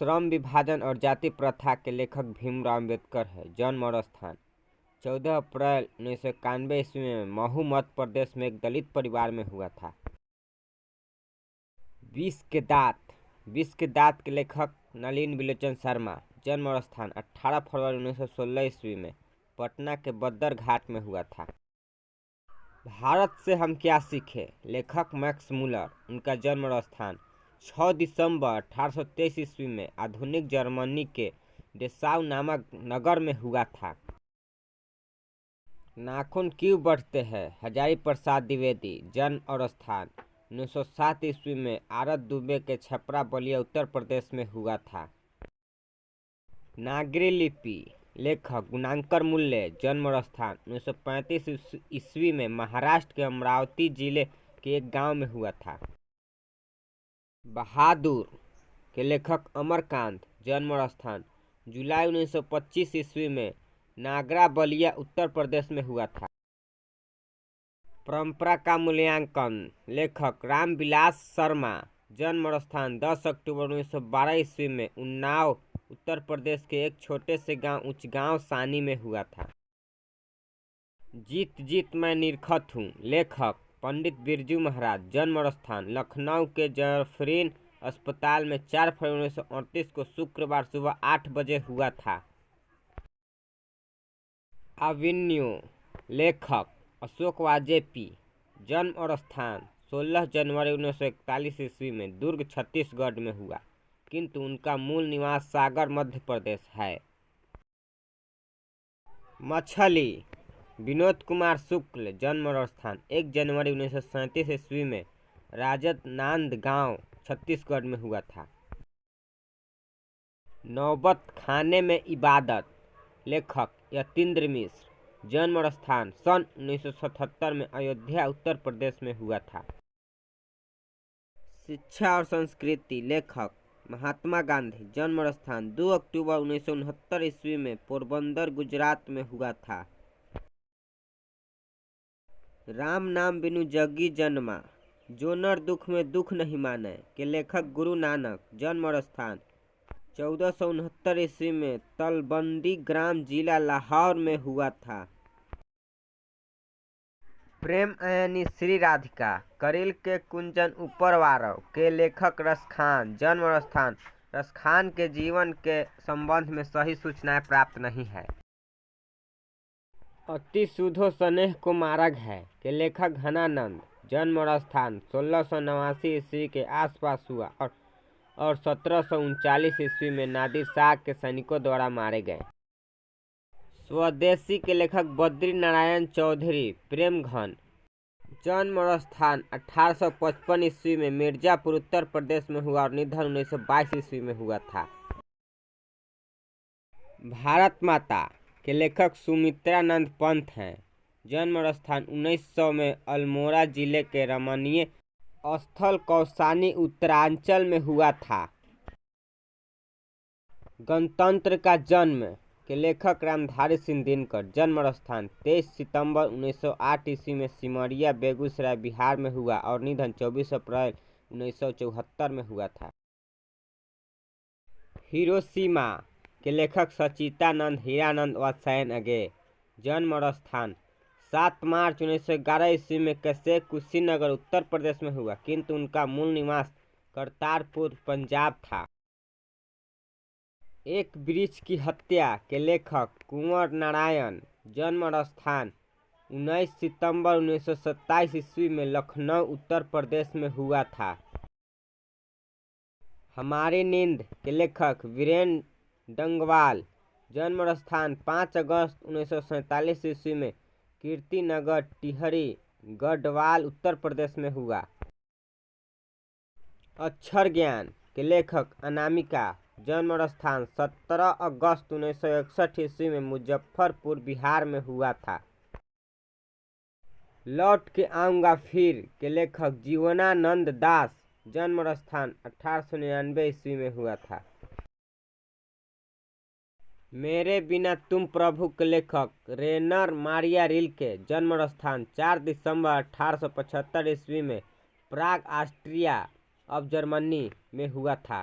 श्रम विभाजन और जाति प्रथा के लेखक भीमराव अम्बेडकर है। जन्म और स्थान 14 अप्रैल 1991 ईस्वी में महू मध्य प्रदेश में एक दलित परिवार में हुआ था। विष के दांत के लेखक नलिन विलोचन शर्मा। जन्म और स्थान 18 फरवरी 1916 ईस्वी में पटना के बद्दर घाट में हुआ था। भारत से हम क्या सीखे, लेखक मैक्स मुलर। उनका जन्म और स्थान 6 दिसंबर 1823 ईस्वी में आधुनिक जर्मनी के डेसाउ नामक नगर में हुआ था। नाखून क्यों बढ़ते हैं, हजारी प्रसाद द्विवेदी। जन्म और स्थान 1907 ईस्वी में आरत दुबे के छपरा बलिया उत्तर प्रदेश में हुआ था। नागरी लिपि लेखक गुणांकर मूल्य। जन्म और स्थान 1935 ईस्वी में महाराष्ट्र के अमरावती जिले के एक गांव में हुआ था। बहादुर के लेखक अमरकांत। जन्म और स्थान जुलाई 1925 ईस्वी में नागरा बलिया उत्तर प्रदेश में हुआ था। परंपरा का मूल्यांकन लेखक रामविलास शर्मा। जन्म और स्थान 10 अक्टूबर 1912 ईस्वी में उन्नाव उत्तर प्रदेश के एक छोटे से गांव उचगांव सानी में हुआ था। जीत जीत मैं निरखत हूँ लेखक पंडित बिरजू महाराज। जन्म और स्थान लखनऊ के जफरीन अस्पताल में 4 फरवरी 1938 को शुक्रवार सुबह 8 बजे हुआ था। अवेन्यू लेखक अशोक वाजपेयी। जन्म और स्थान 16 जनवरी 1941 ईस्वी में दुर्ग छत्तीसगढ़ में हुआ, किंतु उनका मूल निवास सागर मध्य प्रदेश है। मछली विनोद कुमार शुक्ल। जन्म और स्थान 1 जनवरी 1937 ईस्वी में राजद नांदगांव छत्तीसगढ़ में हुआ था। नौबत खाने में इबादत लेखक यतीन्द्र मिश्र। जन्म और स्थान सन 1977 में अयोध्या उत्तर प्रदेश में हुआ था। शिक्षा और संस्कृति लेखक महात्मा गांधी। जन्म और स्थान 2 अक्टूबर 1969 ईस्वी में पोरबंदर गुजरात में हुआ था। राम नाम बिनु जगी जन्मा, जो नर दुख में दुख नहीं माने के लेखक गुरु नानक। जन्म और स्थान 1469 ईस्वी में तलबंदी ग्राम जिला लाहौर में हुआ था। प्रेम अयनी श्री राधिका करील के कुंजन उपरवारव के लेखक रसखान। जन्म और स्थान रसखान के जीवन के संबंध में सही सूचनाएं प्राप्त नहीं है। अति सुधो स्नेह को मार्ग है के लेखक घनानंद। जन्म और स्थान 1689 ईस्वी के आसपास हुआ और 1739 ईस्वी में नादिर शाह के सैनिकों द्वारा मारे गए। स्वदेशी के लेखक बद्री नारायण चौधरी प्रेमघन। जन्म और स्थान 1855 ईस्वी में मिर्जापुर उत्तर प्रदेश में हुआ और निधन 1922 ईस्वी में हुआ था। भारत माता के लेखक सुमित्रानंद पंत हैं। जन्म और स्थान 1900 में अल्मोड़ा जिले के रमणीय स्थल कौसानी उत्तरांचल में हुआ था। गणतंत्र का जन्म के लेखक रामधारी सिंह दिनकर। जन्म और स्थान 23 सितंबर 1908 ईस्वी में सिमरिया बेगूसराय बिहार में हुआ और निधन 24 अप्रैल 1974 में हुआ था। हिरोशिमा के लेखक सचितानंद हीरानंद वात्स्यायन अगे। जन्म और स्थान 7 मार्च 1911 ईस्वी में कैसे कुशीनगर उत्तर प्रदेश में हुआ, किंतु उनका मूल निवास करतारपुर पंजाब था। एक वृक्ष की हत्या के लेखक कुंवर नारायण। जन्म और स्थान 19 सितंबर 1927 ईस्वी में लखनऊ उत्तर प्रदेश में हुआ था। हमारी नींद के लेखक वीरेंद्र डंगवाल। जन्म और स्थान 5 अगस्त 1947 ईस्वी में कीर्तिनगर टिहरी गढ़वाल उत्तर प्रदेश में हुआ। अक्षर ज्ञान के लेखक अनामिका। जन्म और स्थान 17 अगस्त 1961 ईस्वी में मुजफ्फरपुर बिहार में हुआ था। लौट के आऊँगा फिर के लेखक जीवनानंद दास। जन्म और स्थान 1899 ईस्वी में हुआ था। मेरे बिना तुम प्रभु के लेखक रेनर मारिया रिल्के। जन्म और स्थान 4 दिसंबर 1875 ईस्वी में प्राग ऑस्ट्रिया अब जर्मनी में हुआ था।